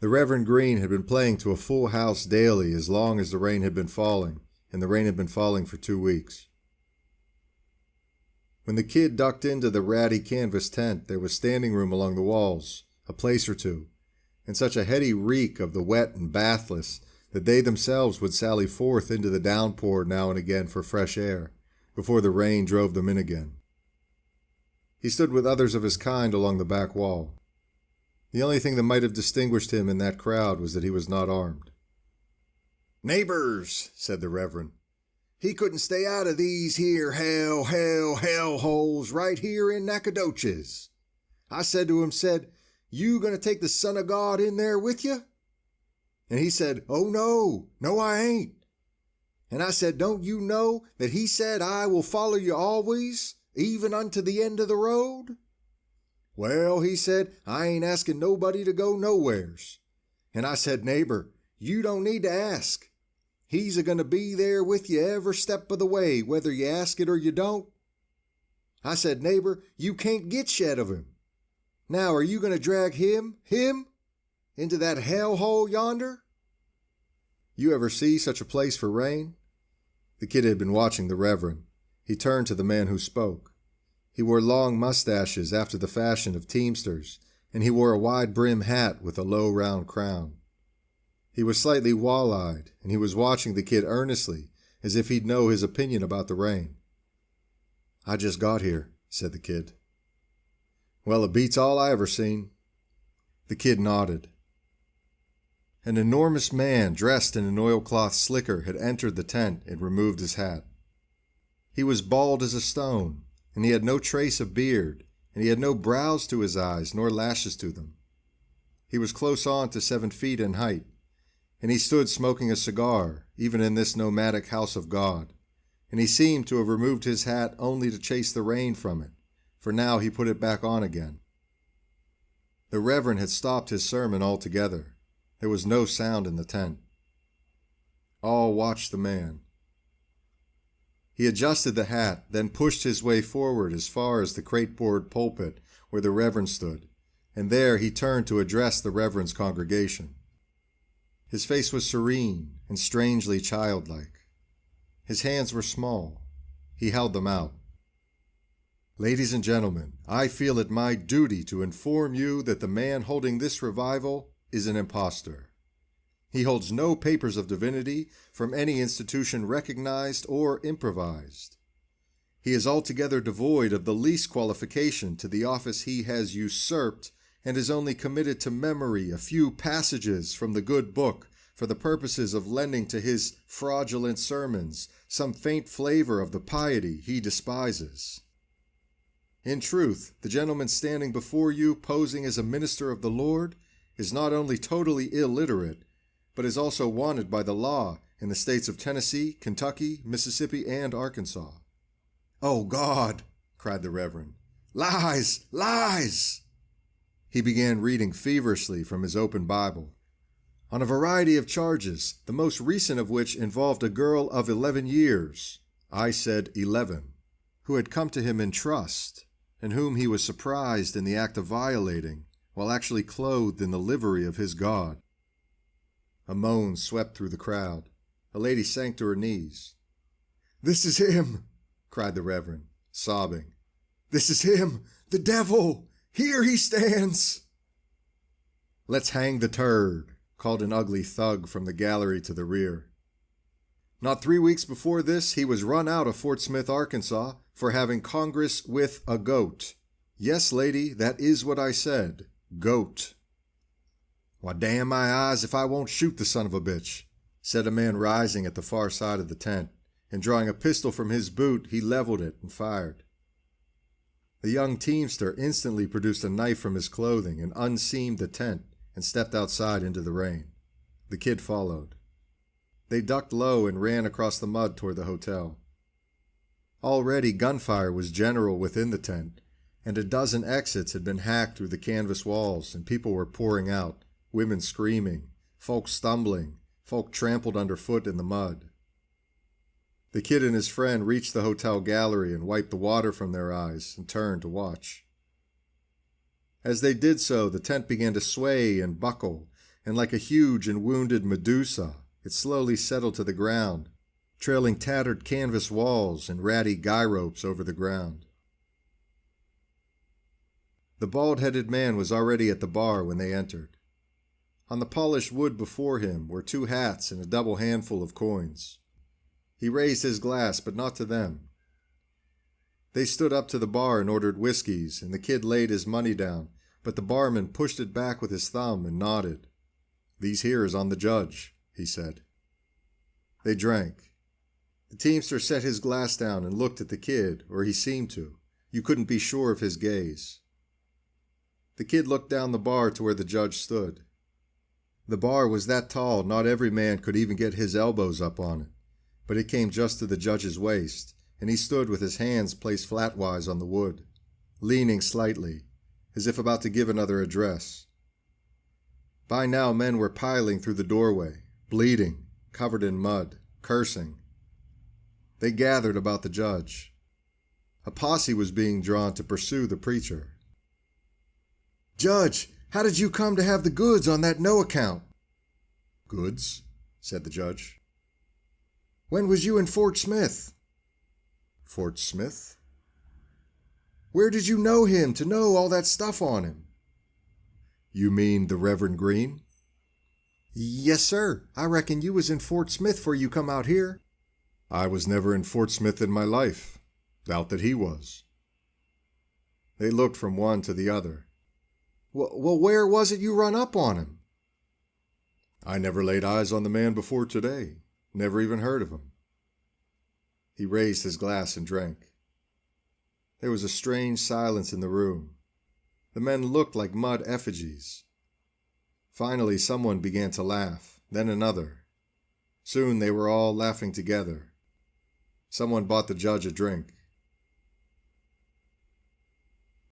The Reverend Green had been playing to a full house daily as long as the rain had been falling, and the rain had been falling for 2 weeks. When the kid ducked into the ratty canvas tent, there was standing room along the walls, a place or two, and such a heady reek of the wet and bathless that they themselves would sally forth into the downpour now and again for fresh air, before the rain drove them in again. He stood with others of his kind along the back wall. The only thing that might have distinguished him in that crowd was that he was not armed. "Neighbors," said the Reverend, "he couldn't stay out of these here hell holes right here in Nacogdoches. I said to him, you gonna take the Son of God in there with you? And he said, oh no, I ain't. And I said, don't you know that he said, I will follow you always, even unto the end of the road? Well, he said, I ain't asking nobody to go nowheres. And I said, neighbor, you don't need to ask. He's a-going to be there with you every step of the way, whether you ask it or you don't. I said, neighbor, you can't get shed of him. Now, are you going to drag him, into that hellhole yonder? You ever see such a place for rain? The kid had been watching the Reverend. He turned to the man who spoke. He wore long mustaches after the fashion of teamsters, and he wore a wide-brim hat with a low, round crown. He was slightly wall-eyed, and he was watching the kid earnestly, as if he'd know his opinion about the rain. I just got here, said the kid. Well, it beats all I ever seen. The kid nodded. An enormous man dressed in an oilcloth slicker had entered the tent and removed his hat. He was bald as a stone, and he had no trace of beard, and he had no brows to his eyes, nor lashes to them. He was close on to 7 feet in height, and he stood smoking a cigar, even in this nomadic house of God, and he seemed to have removed his hat only to chase the rain from it, for now he put it back on again. The Reverend had stopped his sermon altogether. There was no sound in the tent. All watched the man. He adjusted the hat, then pushed his way forward as far as the crate-board pulpit where the Reverend stood, and there he turned to address the Reverend's congregation. His face was serene and strangely childlike. His hands were small. He held them out. Ladies and gentlemen, I feel it my duty to inform you that the man holding this revival is an impostor. He holds no papers of divinity from any institution recognized or improvised. He is altogether devoid of the least qualification to the office he has usurped, and is only committed to memory a few passages from the good book for the purposes of lending to his fraudulent sermons some faint flavor of the piety he despises. In truth, the gentleman standing before you posing as a minister of the Lord is not only totally illiterate, but is also wanted by the law in the states of Tennessee, Kentucky, Mississippi, and Arkansas. Oh God, cried the Reverend. Lies! Lies! He began reading feverishly from his open Bible. On a variety of charges, the most recent of which involved a girl of 11 years, I said 11, who had come to him in trust, and whom he was surprised in the act of violating, while actually clothed in the livery of his God. A moan swept through the crowd. A lady sank to her knees. This is him, cried the Reverend, sobbing. This is him, the devil! Here he stands! Let's hang the turd, called an ugly thug from the gallery to the rear. Not 3 weeks before this, he was run out of Fort Smith, Arkansas, for having congress with a goat. Yes, lady, that is what I said. Goat. Why, damn my eyes if I won't shoot the son of a bitch, said a man rising at the far side of the tent, and drawing a pistol from his boot, he leveled it and fired. The young teamster instantly produced a knife from his clothing and unseamed the tent and stepped outside into the rain. The kid followed. They ducked low and ran across the mud toward the hotel. Already gunfire was general within the tent, and a dozen exits had been hacked through the canvas walls, and people were pouring out. Women screaming, folk stumbling, folk trampled underfoot in the mud. The kid and his friend reached the hotel gallery and wiped the water from their eyes and turned to watch. As they did so, the tent began to sway and buckle, and like a huge and wounded Medusa, it slowly settled to the ground, trailing tattered canvas walls and ratty guy ropes over the ground. The bald-headed man was already at the bar when they entered. On the polished wood before him were 2 hats and a double handful of coins. He raised his glass, but not to them. They stood up to the bar and ordered whiskeys, and the kid laid his money down, but the barman pushed it back with his thumb and nodded. "These here is on the judge," he said. They drank. The teamster set his glass down and looked at the kid, or he seemed to. You couldn't be sure of his gaze. The kid looked down the bar to where the judge stood. The bar was that tall, not every man could even get his elbows up on it, but it came just to the judge's waist, and he stood with his hands placed flatwise on the wood, leaning slightly, as if about to give another address. By now men were piling through the doorway, bleeding, covered in mud, cursing. They gathered about the judge. A posse was being drawn to pursue the preacher. "Judge, how did you come to have the goods on that no account?" "Goods?" said the judge. "When was you in Fort Smith?" "Fort Smith?" "Where did you know him to know all that stuff on him?" "You mean the Reverend Green?" "Yes, sir. I reckon you was in Fort Smith before you come out here." "I was never in Fort Smith in my life. Doubt that he was." They looked from one to the other. Well, where was it you run up on him?" "I never laid eyes on the man before today. Never even heard of him." He raised his glass and drank. There was a strange silence in the room. The men looked like mud effigies. Finally, someone began to laugh, then another. Soon they were all laughing together. Someone bought the judge a drink.